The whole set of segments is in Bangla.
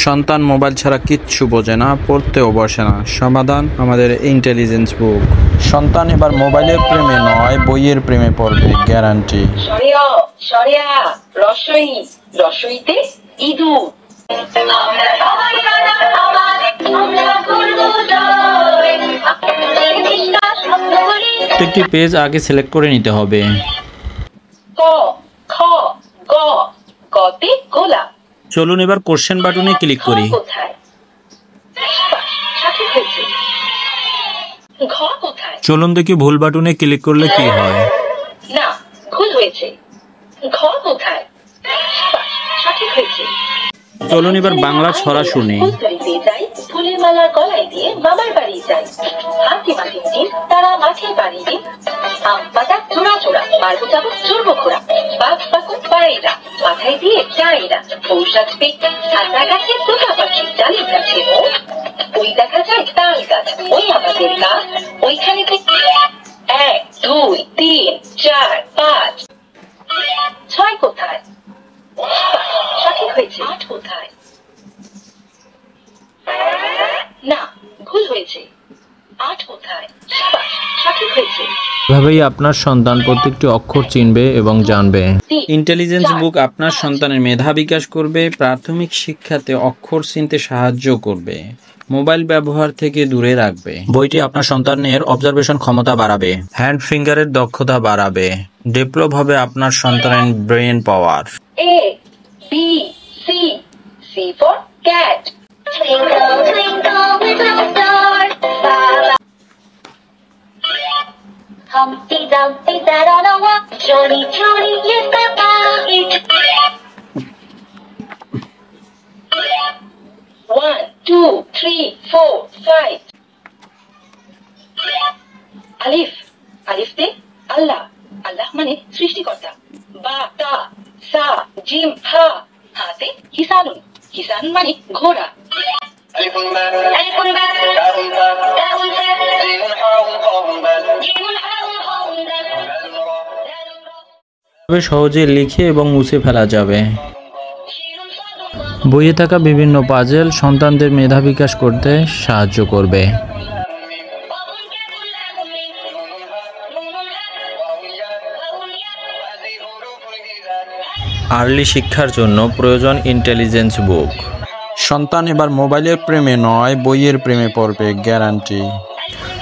সন্তান মোবাইল ছাড়া কিচ্ছু বোঝে না, পড়তেও বসে না। সমাধান আমাদের ইন্টেলিজেন্স বুক। সন্তান এবার মোবাইলের প্রেমে নয়, বইয়ের প্রেমে পড়বে, গ্যারান্টি। রসইতে ইঁদুর। প্রত্যেকটি পেজ আগে সিলেক্ট করে নিতে হবে। ক খ গ গতে গোলাপ। চলুন এবার কোশ্চেন বাটনে ক্লিক করি। চলুন দেখি ভুল বাটনে ক্লিক করলে কি হয়। না, ভুল হয়েছে। ঘ কোথায়? সঠিক হয়েছে। চলুন এবার বাংলা ছড়া শুনি। ফুলের মালার গলায় দিয়ে মামার বাড়ি যাই, হাতি মাটির তারা মাঠে বাড়ি দিন, আম পাতা চোরা চোরা মারবো যাবো চড়বো ঘোড়া, বাঘ পাকুন পায়রা মাথায় দিয়ে চায়রা, ঔষধ পেট আতা গাছে তোতা পাখি ডালের গাছে ওই দেখা যায় তাল গাছ, ওই আমাদের গাছ, ওইখানে 1 2 3 4 5 6 কোথায়? সঠিক হয়েছে। 8 কোথায়? না, ভুল হয়েছে। 8 কোথায়? সঠিক হয়েছে। এভাবেই আপনার সন্তান প্রত্যেকটি অক্ষর চিনবে এবং জানবে। ইন্টেলিজেন্স বুক আপনার সন্তানের মেধা বিকাশ করবে, প্রাথমিক শিক্ষাতে অক্ষর চিনতে সাহায্য করবে, মোবাইল ব্যবহার থেকে দূরে রাখবে। বইটি আপনার সন্তানের অবজারভেশন ক্ষমতা বাড়াবে, হ্যান্ড ফিঙ্গারের দক্ষতা বাড়াবে, ডেভেলপ হবে আপনার সন্তানের brain power. A B C C for cat. Twinkle twinkle little star, Humpty Dumpty sat on a rock, Johnny Johnny is the pocket. 1 2 3 4 5 আলিফ। আলিফতে আল্লাহ। আল্লাহ মানে সৃষ্টিকর্তা। বা তা সা জিম হা। হাতে হিসানুন। হিসানুন মানে ঘোড়া। আলিফুন বা আলিফুন বা তাউন বা তাউন বা জিমুন হাউন হাউন বা জিমুন হাউন হাউন বা। তবে সহজে লিখে এবং মুছে ফেলা যাবে। বইয়ে থাকা বিভিন্ন পাজেল সন্তানদের মেধা বিকাশ করতে সাহায্য করবে। আর্লি শিক্ষার জন্য প্রয়োজন ইন্টেলিজেন্স বুক। সন্তান এবার মোবাইলের প্রেমে নয়, বইয়ের প্রেমে পড়বে, গ্যারান্টি।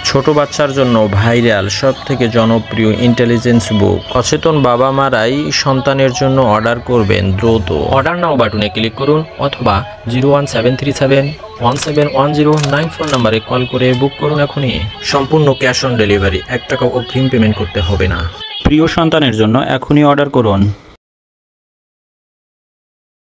ছোট বাচ্চার জন্য ভাইরাল সবথেকে জনপ্রিয় ইন্টেলিজেন্স বুক। সচেতন বাবা মারাই সন্তানের জন্য অর্ডার করবেন দ্রুত। অর্ডার নাও বাটনে ক্লিক করুন অথবা 01737171094 নম্বরে কল করে বুক করুন এখনই। সম্পূর্ণ ক্যাশ অন ডেলিভারি, 1 টাকা অগ্রিম পেমেন্ট করতে হবে না। প্রিয় সন্তানের জন্য এখনই অর্ডার করুন।